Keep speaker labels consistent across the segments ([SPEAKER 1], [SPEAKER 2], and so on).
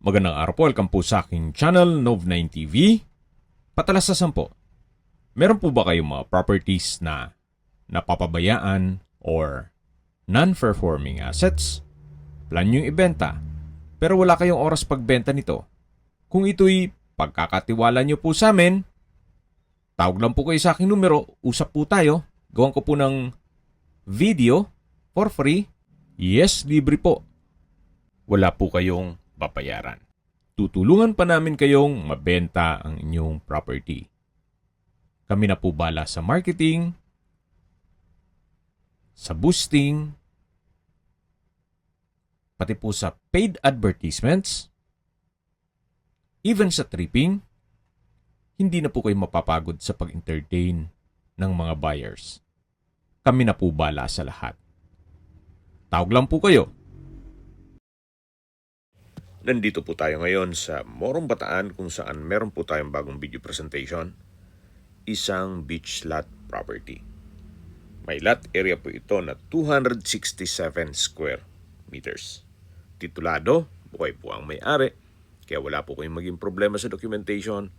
[SPEAKER 1] Magandang araw po, welcome po sa aking channel, Nov9 TV. Patalasasan po, meron po ba kayong mga properties na napapabayaan or non-performing assets? Plan nyo ibenta, pero wala kayong oras pagbenta nito. Kung ito'y pagkakatiwala nyo po sa amin, tawag lang po kayo sa aking numero, usap po tayo, gawan ko po ng video for free. Yes, libre po. Wala po kayong babayaran. Tutulungan pa namin kayong mabenta ang inyong property. Kami na po bala sa marketing, sa boosting, pati po sa paid advertisements, even sa tripping. Hindi na po kayo mapapagod sa pag-entertain ng mga buyers. Kami na po bala sa lahat. Tawag lang po kayo.
[SPEAKER 2] Nandito po tayo ngayon sa Morong Bataan kung saan meron po tayong bagong video presentation. Isang beach lot property. May lot area po ito na 267 square meters. Titulado, buhay po ang may-ari, kaya wala po kayong maging problema sa documentation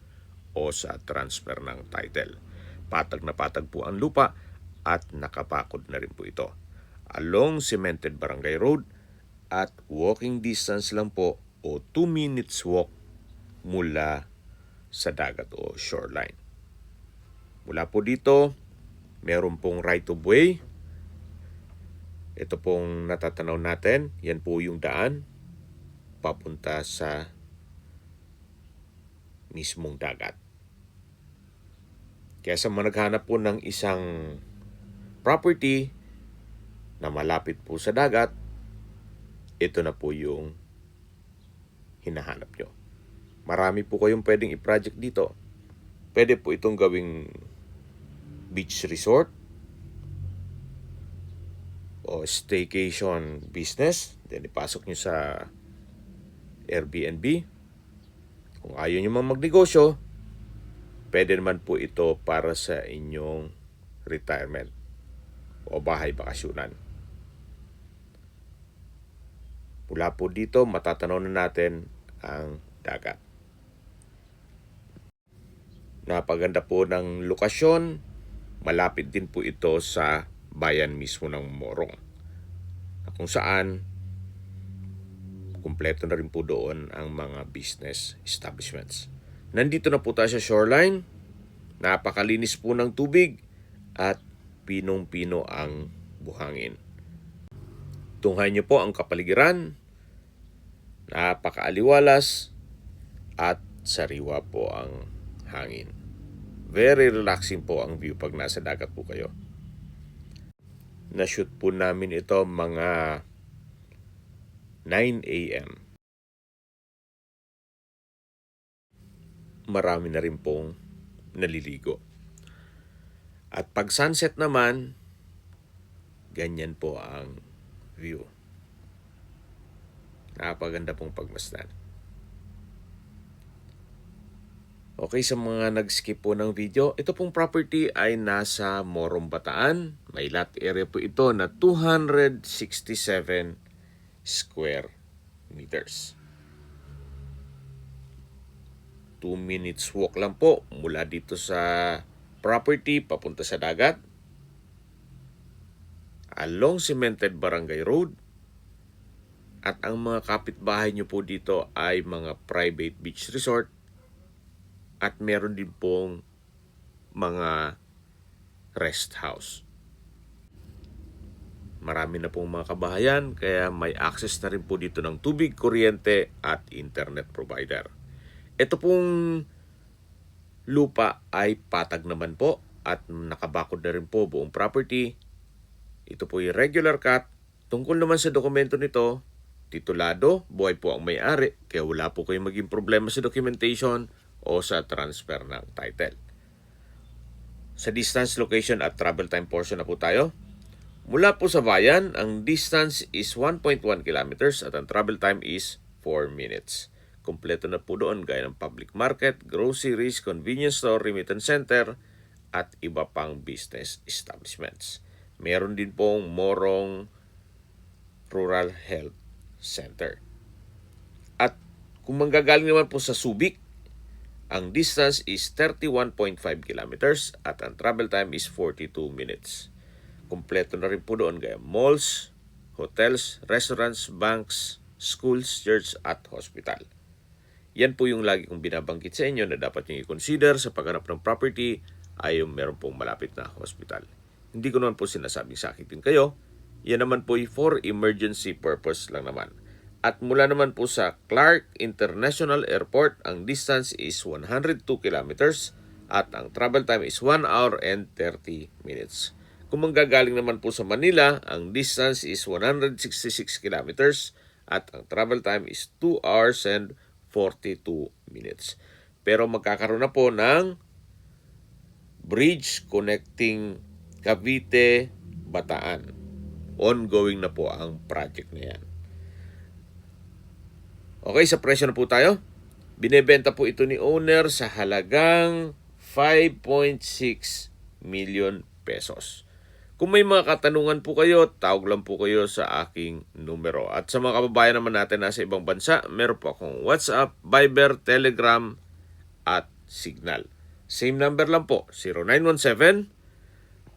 [SPEAKER 2] o sa transfer ng title. Patag na patag po ang lupa at nakapakod na rin po ito. Along Cemented Barangay Road at walking distance lang po o 2 minutes walk mula sa dagat o shoreline. Mula po dito, meron pong right of way. Ito pong natatanaw natin, yan po yung daan papunta sa mismong dagat. Kaya sa mga naghanap po ng isang property na malapit po sa dagat, ito na po yung hinahanap nyo. Marami po kayong pwedeng i-project dito. Pwede po itong gawing beach resort o staycation business. Then ipasok nyo sa Airbnb. Kung ayaw nyo mang magnegosyo, pwede naman po ito para sa inyong retirement o bahay bakasyonan. Mula po dito, matatanaw na natin ang dagat. Napaganda po ng lokasyon. Malapit din po ito sa bayan mismo ng Morong. Kung saan, kumpleto na rin po doon ang mga business establishments. Nandito na po tayo sa shoreline. Napakalinis po ng tubig at pinong-pino ang buhangin. Tunghayan niyo po ang kapaligiran. Napakaaliwalas at sariwa po ang hangin. Very relaxing po ang view pag nasa dagat po kayo. Na-shoot po namin ito mga 9 a.m. Marami na rin pong naliligo. At pag sunset naman, ganyan po ang view. Napaganda pong pagmasdan. Okay, sa mga nag-skip po ng video, ito pong property ay nasa Morong Bataan. May lot area po ito na 267 square meters. 2 minutes walk lang po mula dito sa property papunta sa dagat. Along Cemented Barangay Road. At ang mga kapitbahay nyo po dito ay mga private beach resort at meron din pong mga rest house. Marami na pong mga kabahayan kaya may access na rin po dito ng tubig, kuryente at internet provider. Ito pong lupa ay patag naman po at nakabakod na rin po buong property. Ito po yung regular cut. Tungkol naman sa dokumento nito, titulado, buhay po ang may-ari, kaya wala po kayong maging problema sa documentation o sa transfer ng title. Sa distance, location at travel time portion na po tayo. Mula po sa bayan, ang distance is 1.1 kilometers at ang travel time is 4 minutes. Kompleto na po doon gaya ng public market, groceries, convenience store, remittance center at iba pang business establishments. Meron din pong Morong Rural Health Center. At Kung manggagaling naman po sa Subic, ang distance is 31.5 kilometers at ang travel time is 42 minutes. Kompleto na rin po doon gaya malls, hotels, restaurants, banks, schools, church at hospital. Yan po yung lagi kong binabanggit sa inyo na dapat nyo i-consider sa paghanap ng property ay yung meron pong malapit na hospital. Hindi ko naman po sinasabing sakitin kayo. Yan naman po for emergency purpose lang naman. At mula naman po sa Clark International Airport, ang distance is 102 kilometers at ang travel time is 1 hour and 30 minutes. Kung manggagaling naman po sa Manila, ang distance is 166 kilometers at ang travel time is 2 hours and 42 minutes. Pero magkakaroon na po ng bridge connecting Cavite, Bataan. Ongoing na po ang project na yan. Okay, sa presyo na po tayo. Binebenta po ito ni owner sa halagang 5.6 million pesos. Kung may mga katanungan po kayo, tawag lang po kayo sa aking numero. At sa mga kababayan naman natin nasa ibang bansa, meron po akong WhatsApp, Viber, Telegram, at Signal. Same number lang po,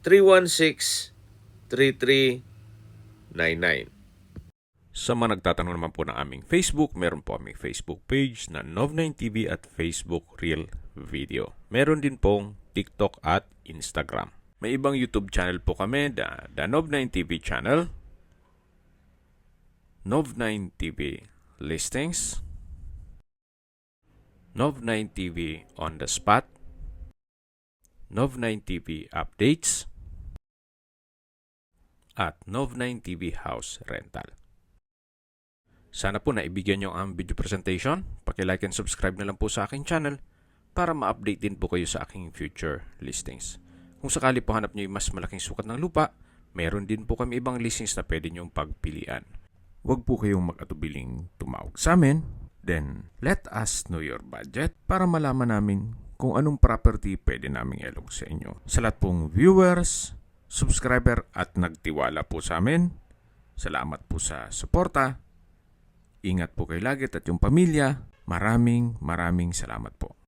[SPEAKER 2] 0917-316-3399. Sa mga nagtatanong naman po ng aming Facebook, meron po aming Facebook page na Nov9TV at Facebook Real Video. Meron din pong TikTok at Instagram. May ibang YouTube channel po kami, the Nov9TV channel, Nov9TV Listings, Nov9TV On The Spot, Nov9TV Updates, at Nov9TV House Rental. Sana po naibigyan nyo ang video presentation. Paki-like and subscribe na lang po sa aking channel para ma-update din po kayo sa aking future listings. Kung sakali po hanap nyo yung mas malaking sukat ng lupa, meron din po kami ibang listings na pwede nyong pagpilian. Huwag po kayong mag-atubiling tumawag sa amin. Then, let us know your budget para malaman namin kung anong property pwede naming ilog sa inyo. Sa lahat pong viewers, subscriber at nagtiwala po sa amin, salamat po sa suporta. Ingat po kayo lagi at yung pamilya. Maraming salamat po.